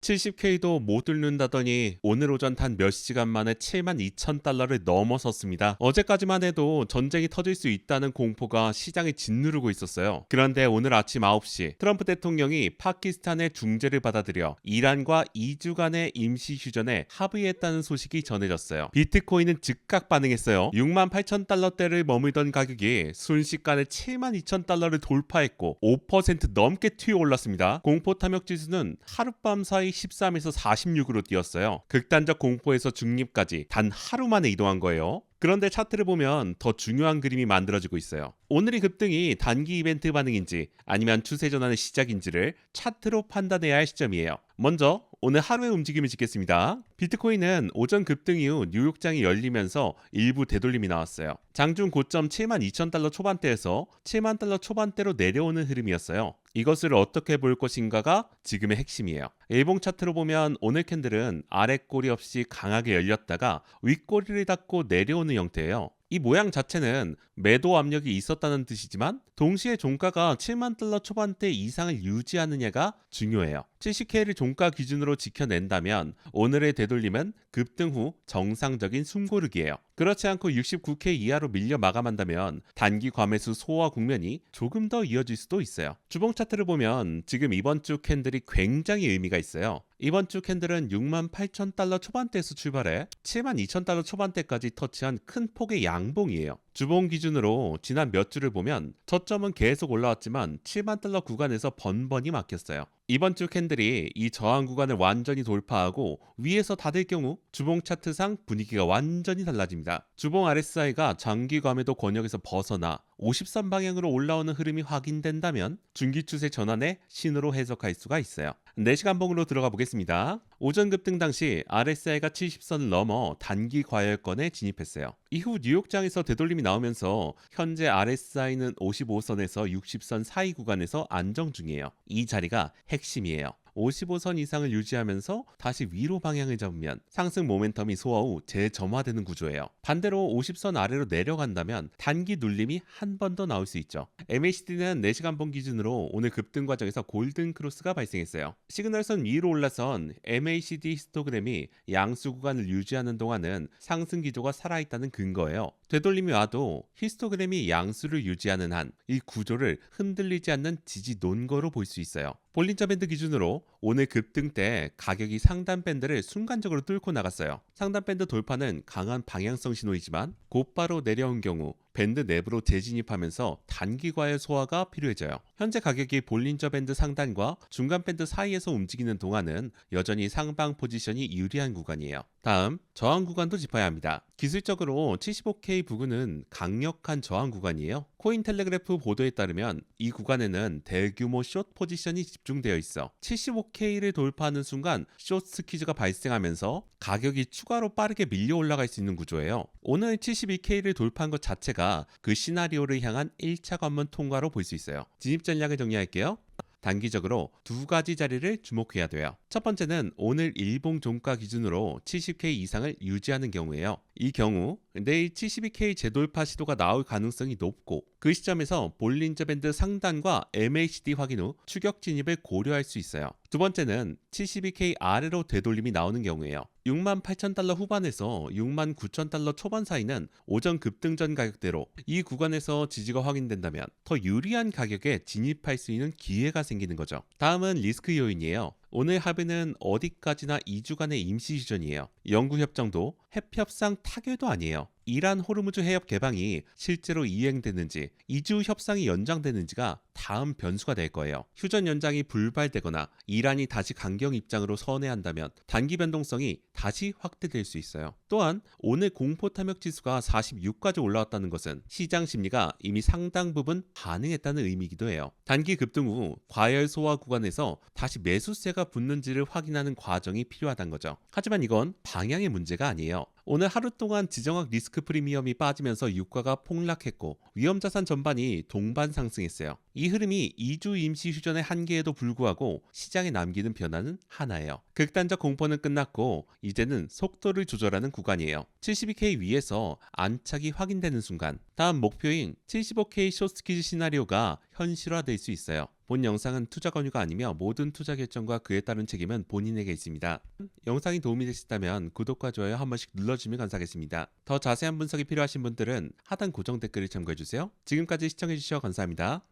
70K도 못 뚫는다더니 오늘 오전 단 몇 시간 만에 72,000달러를 넘어섰습니다. 어제까지만 해도 전쟁이 터질 수 있다는 공포가 시장을 짓누르고 있었어요. 그런데 오늘 아침 9시 트럼프 대통령이 파키스탄의 중재를 받아들여 이란과 2주간의 임시 휴전에 합의했다는 소식이 전해졌어요. 비트코인은 즉각 반응했어요. 68,000달러대를 머물던 가격이 순식간에 72,000달러를 돌파했고 5% 넘게 튀어 올랐습니다. 공포 탐욕 지수는 하룻밤 사이 13에서 46으로 뛰었어요. 극단적 공포에서 중립까지 단 하루 만에 이동한 거예요. 그런데 차트를 보면 더 중요한 그림이 만들어지고 있어요. 오늘의 급등이 단기 이벤트 반응인지 아니면 추세 전환의 시작인지를 차트로 판단해야 할 시점이에요. 먼저 오늘 하루의 움직임을 찍겠습니다. 비트코인은 오전 급등 이후 뉴욕장이 열리면서 일부 되돌림이 나왔어요. 장중 고점 72,000달러 초반대에서 7만 달러 초반대로 내려오는 흐름이었어요. 이것을 어떻게 볼 것인가가 지금의 핵심이에요. 일봉 차트로 보면 오늘 캔들은 아랫꼬리 없이 강하게 열렸다가 윗꼬리를 닫고 내려오는 형태예요. 이 모양 자체는 매도 압력이 있었다는 뜻이지만 동시에 종가가 7만 달러 초반대 이상을 유지하느냐가 중요해요. 70K를 종가 기준으로 지켜낸다면 오늘의 되돌림은 급등 후 정상적인 숨고르기예요. 그렇지 않고 69K 이하로 밀려 마감한다면 단기 과매수 소화 국면이 조금 더 이어질 수도 있어요. 주봉 차트를 보면 지금 이번 주 캔들이 굉장히 의미가 있어요. 이번 주 캔들은 68,000달러 초반대에서 출발해 72,000달러 초반대까지 터치한 큰 폭의 양봉이에요. 주봉 기준으로 지난 몇 주를 보면 저점은 계속 올라왔지만 7만 달러 구간에서 번번이 막혔어요. 이번 주 캔들이 이 저항 구간을 완전히 돌파하고 위에서 닫을 경우 주봉 차트상 분위기가 완전히 달라집니다. 주봉 RSI가 장기 과매도 권역에서 벗어나 50선 방향으로 올라오는 흐름이 확인된다면 중기 추세 전환의 신호로 해석할 수가 있어요. 4시간 봉으로 들어가 보겠습니다. 오전 급등 당시 RSI가 70선을 넘어 단기 과열권에 진입했어요. 이후 뉴욕장에서 되돌림이 나오면서 현재 RSI는 55선에서 60선 사이 구간에서 안정 중이에요. 이 자리가 핵심이에요. 55선 이상을 유지하면서 다시 위로 방향을 잡으면 상승 모멘텀이 소화 후 재점화되는 구조예요. 반대로 50선 아래로 내려간다면 단기 눌림이 한 번 더 나올 수 있죠. MACD는 4시간 봉 기준으로 오늘 급등 과정에서 골든 크로스가 발생했어요. 시그널선 위로 올라선 MACD 히스토그램이 양수 구간을 유지하는 동안은 상승 기조가 살아있다는 근거예요. 되돌림이 와도 히스토그램이 양수를 유지하는 한 이 구조를 흔들리지 않는 지지 논거로 볼 수 있어요. 볼린저 밴드 기준으로 오늘 급등 때 가격이 상단 밴드를 순간적으로 뚫고 나갔어요. 상단 밴드 돌파는 강한 방향성 신호이지만 곧바로 내려온 경우 밴드 내부로 재진입하면서 단기 과열 소화가 필요해져요. 현재 가격이 볼린저 밴드 상단과 중간 밴드 사이에서 움직이는 동안은 여전히 상방 포지션이 유리한 구간이에요. 다음 저항 구간도 짚어야 합니다. 기술적으로 75K 부근은 강력한 저항 구간이에요. 코인텔레그래프 보도에 따르면 이 구간에는 대규모 숏 포지션이 집중되어 있어 75K를 돌파하는 순간 숏 스퀴즈가 발생하면서 가격이 추가로 빠르게 밀려 올라갈 수 있는 구조예요. 오늘 72K를 돌파한 것 자체가 그 시나리오를 향한 1차 관문 통과로 볼 수 있어요. 진입 전략을 정리할게요. 단기적으로 두 가지 자리를 주목해야 돼요. 첫 번째는 오늘 일봉 종가 기준으로 70K 이상을 유지하는 경우예요. 이 경우 내일 72K 재돌파 시도가 나올 가능성이 높고 그 시점에서 볼린저 밴드 상단과 MACD 확인 후 추격 진입을 고려할 수 있어요. 두 번째는 72K 아래로 되돌림이 나오는 경우예요. 68,000달러 후반에서 69,000달러 초반 사이는 오전 급등 전 가격대로 이 구간에서 지지가 확인된다면 더 유리한 가격에 진입할 수 있는 기회가 생기는 거죠. 다음은 리스크 요인이에요. 오늘 합의는 어디까지나 2주간의 임시 휴전이에요. 영구 협정도 핵협상 타결도 아니에요. 이란 호르무즈 해협 개방이 실제로 이행되는지 2주 협상이 연장되는지가 다음 변수가 될 거예요. 휴전 연장이 불발되거나 이란이 다시 강경 입장으로 선회한다면 단기 변동성이 다시 확대될 수 있어요. 또한 오늘 공포 탐욕 지수가 46까지 올라왔다는 것은 시장 심리가 이미 상당 부분 반응했다는 의미이기도 해요. 단기 급등 후 과열 소화 구간에서 다시 매수세가 붙는지를 확인하는 과정이 필요하다는 거죠. 하지만 이건 방향의 문제가 아니에요. 오늘 하루 동안 지정학 리스크 프리미엄이 빠지면서 유가가 폭락했고 위험자산 전반이 동반 상승했어요. 이 흐름이 2주 임시 휴전의 한계에도 불구하고 시장에 남기는 변화는 하나예요. 극단적 공포는 끝났고 이제는 속도를 조절하는 구간이에요. 72K 위에서 안착이 확인되는 순간 다음 목표인 75K 숏스퀴즈 시나리오가 현실화될 수 있어요. 본 영상은 투자 권유가 아니며 모든 투자 결정과 그에 따른 책임은 본인에게 있습니다. 영상이 도움이 되셨다면 구독과 좋아요 한 번씩 눌러주시면 감사하겠습니다. 더 자세한 분석이 필요하신 분들은 하단 고정 댓글을 참고해주세요. 지금까지 시청해주셔서 감사합니다.